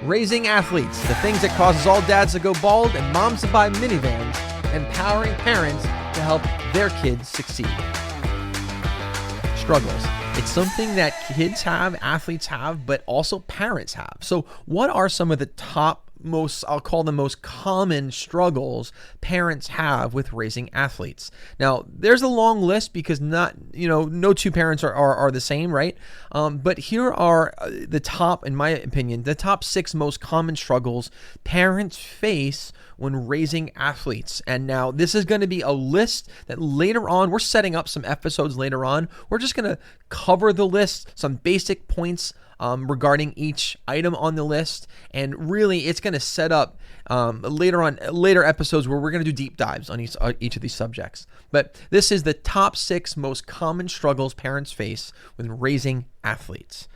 Raising athletes, the things that causes all dads to go bald and moms to buy minivans, empowering parents to help their kids succeed. Struggles. It's something that kids have, athletes have, but also parents have. So what are some of the top I'll call them most common struggles parents have with raising athletes? Now, there's a long list because no two parents are the same, right? But here are the top, in my opinion, the top 6 most common struggles parents face when raising athletes. And now this is going to be a list that later on, we're setting up some episodes later on. We're just going to cover the list, some basic points regarding each item on the list, and really it's going to set up later episodes where we're going to do deep dives on each of these subjects. But this is the top 6 most common struggles parents face when raising athletes.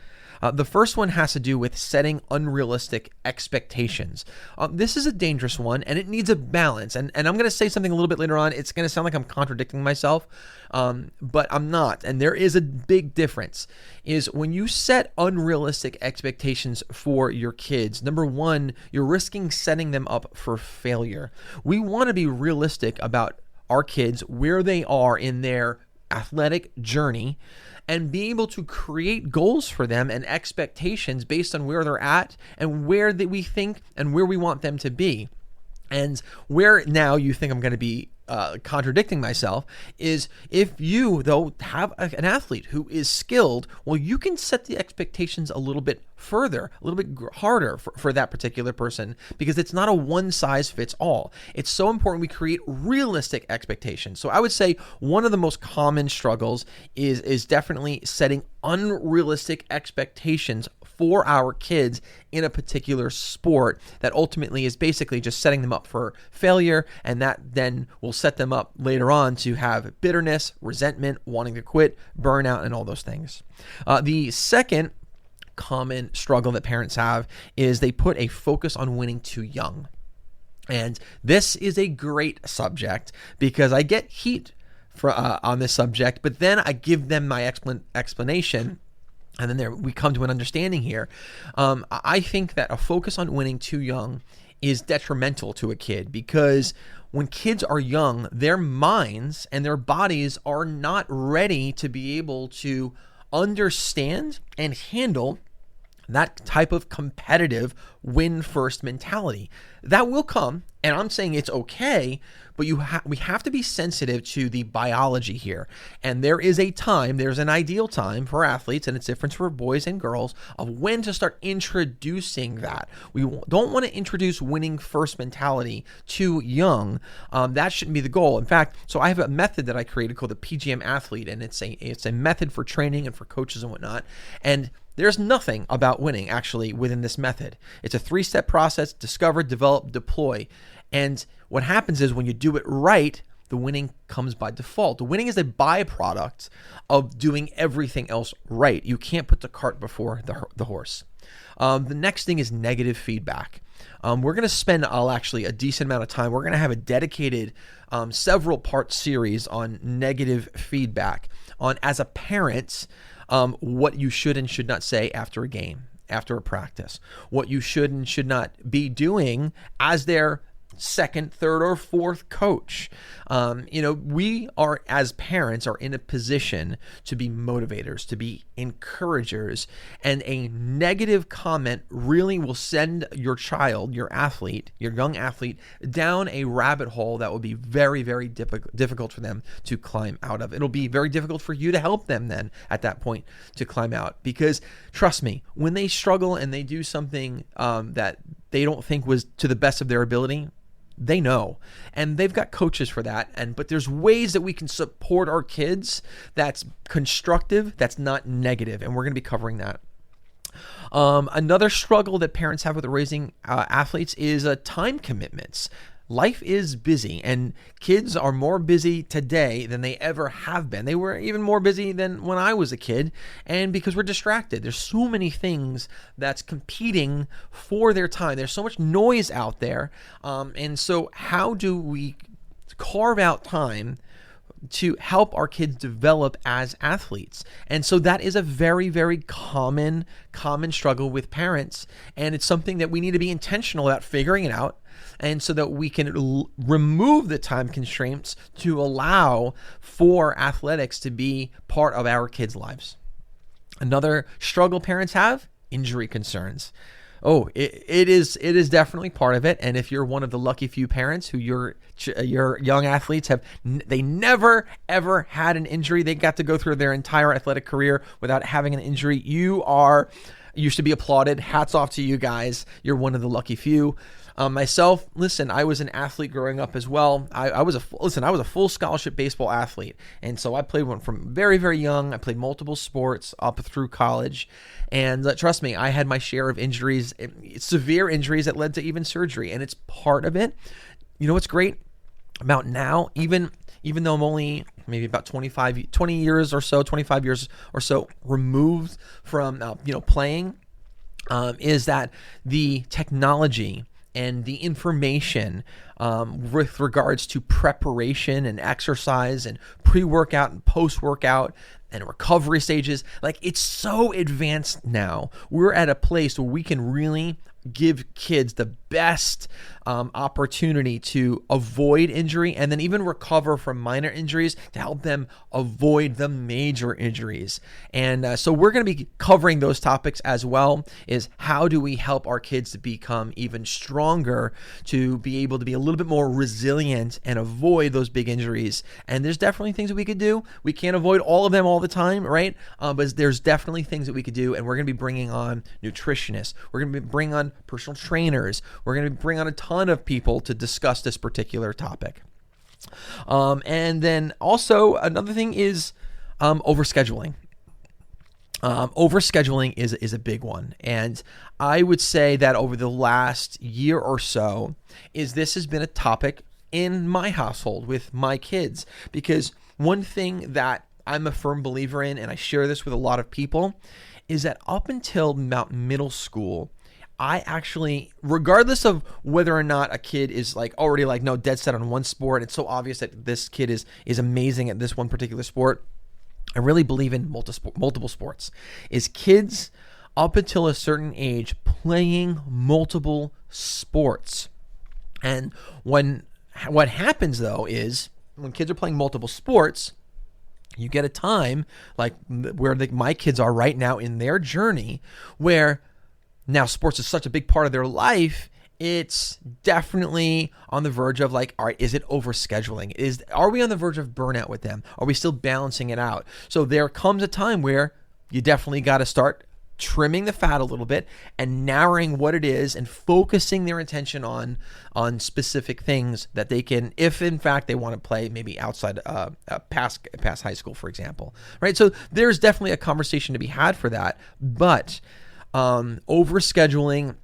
The first one has to do with setting unrealistic expectations. This is a dangerous one, and it needs a balance. And I'm going to say something a little bit later on. It's going to sound like I'm contradicting myself, but I'm not. And there is a big difference. Is when you set unrealistic expectations for your kids, number one, you're risking setting them up for failure. We want to be realistic about our kids, where they are in their athletic journey, and be able to create goals for them and expectations based on where they're at and where that we think and where we want them to be. And where now you think I'm going to be contradicting myself is if you, though, have an athlete who is skilled, well, you can set the expectations a little bit further, a little bit harder for that particular person, because it's not a one size fits all. It's so important we create realistic expectations. So I would say one of the most common struggles is definitely setting unrealistic expectations for our kids in a particular sport that ultimately is basically just setting them up for failure, and that then will set them up later on to have bitterness, resentment, wanting to quit, burnout, and all those things. The second common struggle that parents have is they put a focus on winning too young. And this is a great subject because I get heat on this subject, but then I give them my explanation. And then we come to an understanding here. I think that a focus on winning too young is detrimental to a kid, because when kids are young, their minds and their bodies are not ready to be able to understand and handle that type of competitive win first mentality. That will come, and I'm saying it's okay, but we have to be sensitive to the biology here. And there's an ideal time for athletes, and it's different for boys and girls, of when to start introducing that. We don't want to introduce winning first mentality too young. That shouldn't be the goal. In fact, so I have a method that I created called the PGM Athlete, and it's a method for training and for coaches and whatnot. And there's nothing about winning actually within this method. It's a 3-step process: discover, develop, deploy. And what happens is when you do it right, the winning comes by default. The winning is a byproduct of doing everything else right. You can't put the cart before the horse. The next thing is negative feedback. We're going to spend a decent amount of time. We're going to have a dedicated several part series on negative feedback, on, as a parent, what you should and should not say after a game, after a practice, what you should and should not be doing as their second, third, or fourth coach. We are, as parents, are in a position to be motivators, to be encouragers, and a negative comment really will send your child, your athlete, your young athlete, down a rabbit hole that will be very, very difficult for them to climb out of. It'll be very difficult for you to help them then at that point to climb out, because trust me, when they struggle and they do something that they don't think was to the best of their ability, they know, and they've got coaches for that. But there's ways that we can support our kids that's constructive, that's not negative, and we're going to be covering that. Another struggle that parents have with raising athletes is time commitments. Life is busy, and kids are more busy today than they ever have been. They were even more busy than when I was a kid, and because we're distracted. There's so many things that's competing for their time. There's so much noise out there, and so how do we carve out time to help our kids develop as athletes. And so that is a very, very common struggle with parents. And it's something that we need to be intentional about figuring it out, and so that we can remove the time constraints to allow for athletics to be part of our kids' lives. Another struggle parents have, injury concerns. Oh, it is definitely part of it. And if you're one of the lucky few parents who your young athletes they never ever had an injury, they got to go through their entire athletic career without having an injury, you should be applauded. Hats off to you guys. You're one of the lucky few. Myself, listen, I was an athlete growing up as well. I was a full scholarship baseball athlete. And so I played one from very, very young. I played multiple sports up through college. And trust me, I had my share of injuries, severe injuries that led to even surgery. And it's part of it. You know what's great about now, even though I'm only maybe about 25 years or so removed from playing, is that the technology and the information with regards to preparation and exercise and pre-workout and post-workout and recovery stages, like, it's so advanced now. We're at a place where we can really give kids the best opportunity to avoid injury and then even recover from minor injuries to help them avoid the major injuries. And so we're going to be covering those topics as well, is how do we help our kids to become even stronger, to be able to be a little bit more resilient and avoid those big injuries. And there's definitely things that we could do. We can't avoid all of them all the time, right? But there's definitely things that we could do, and we're going to be bringing on nutritionists. We're going to be bringing on personal trainers. We're going to bring on a ton of people to discuss this particular topic. And then also another thing is overscheduling. Overscheduling is a big one. And I would say that over the last year or so, this has been a topic in my household with my kids, because one thing that I'm a firm believer in, and I share this with a lot of people, is that up until about middle school, I actually, regardless of whether or not a kid is already dead set on one sport, it's so obvious that this kid is amazing at this one particular sport. I really believe in multiple sports. Is kids up until a certain age playing multiple sports. And what happens though is when kids are playing multiple sports, you get a time like where my kids are right now in their journey, where now sports is such a big part of their life, it's definitely on the verge of all right, is it overscheduling? Are we on the verge of burnout with them? Are we still balancing it out? So there comes a time where you definitely got to start trimming the fat a little bit and narrowing what it is and focusing their attention on specific things that they can, if in fact they want to play maybe outside past high school, for example, right? So there's definitely a conversation to be had for that, but overscheduling,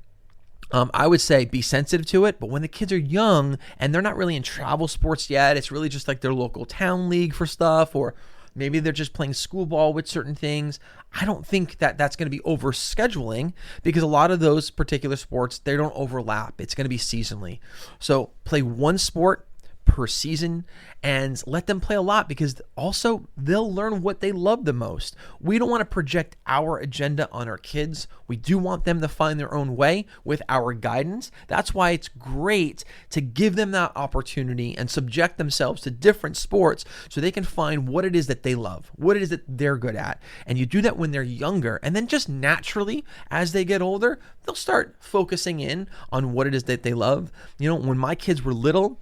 I would say be sensitive to it. But when the kids are young and they're not really in travel sports yet, it's really just like their local town league for stuff, or maybe they're just playing school ball with certain things. I don't think that that's going to be overscheduling, because a lot of those particular sports, they don't overlap. It's going to be seasonally. So play one sport per season and let them play a lot, because also they'll learn what they love the most. We don't want to project our agenda on our kids. We do want them to find their own way with our guidance. That's why it's great to give them that opportunity and subject themselves to different sports so they can find what it is that they love, what it is that they're good at. And you do that when they're younger, and then just naturally as they get older, they'll start focusing in on what it is that they love. When my kids were little,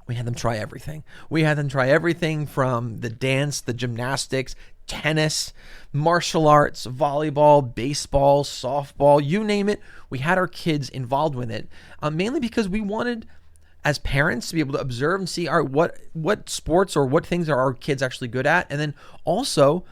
we had them try everything. We had them try everything from the dance, the gymnastics, tennis, martial arts, volleyball, baseball, softball, you name it. We had our kids involved with it, mainly because we wanted, as parents, to be able to observe and see what sports or what things are our kids actually good at, and then also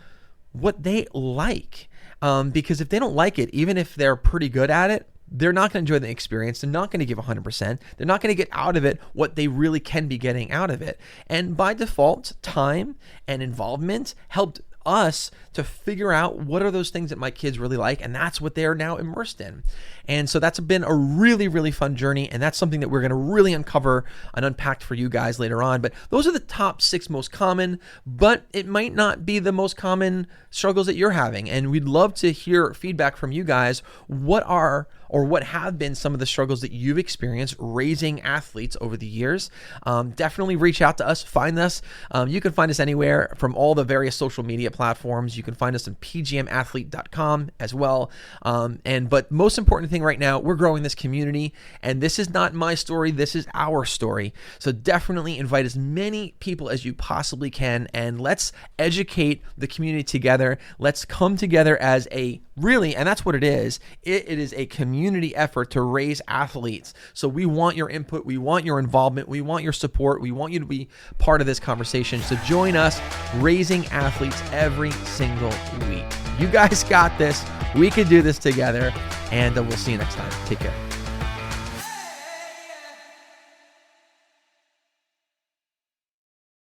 what they like. Because if they don't like it, even if they're pretty good at it, they're not going to enjoy the experience. They're not going to give 100%. They're not going to get out of it what they really can be getting out of it. And by default, time and involvement helped us to figure out what are those things that my kids really like, and that's what they're now immersed in. And so that's been a really, really fun journey, and that's something that we're going to really uncover and unpack for you guys later on. But those are the top 6 most common, but it might not be the most common struggles that you're having. And we'd love to hear feedback from you guys. What have been some of the struggles that you've experienced raising athletes over the years? Definitely reach out to us, find us. You can find us anywhere from all the various social media platforms. You can find us on pgmathlete.com as well. But most important thing right now, we're growing this community, and this is not my story, this is our story. So definitely invite as many people as you possibly can, and let's educate the community together. Let's come together as and that's what it is. It is a community effort to raise athletes. So we want your input, we want your involvement, we want your support, we want you to be part of this conversation. So join us raising athletes every single week. You guys got this. We can do this together, and we'll see you next time. Take care.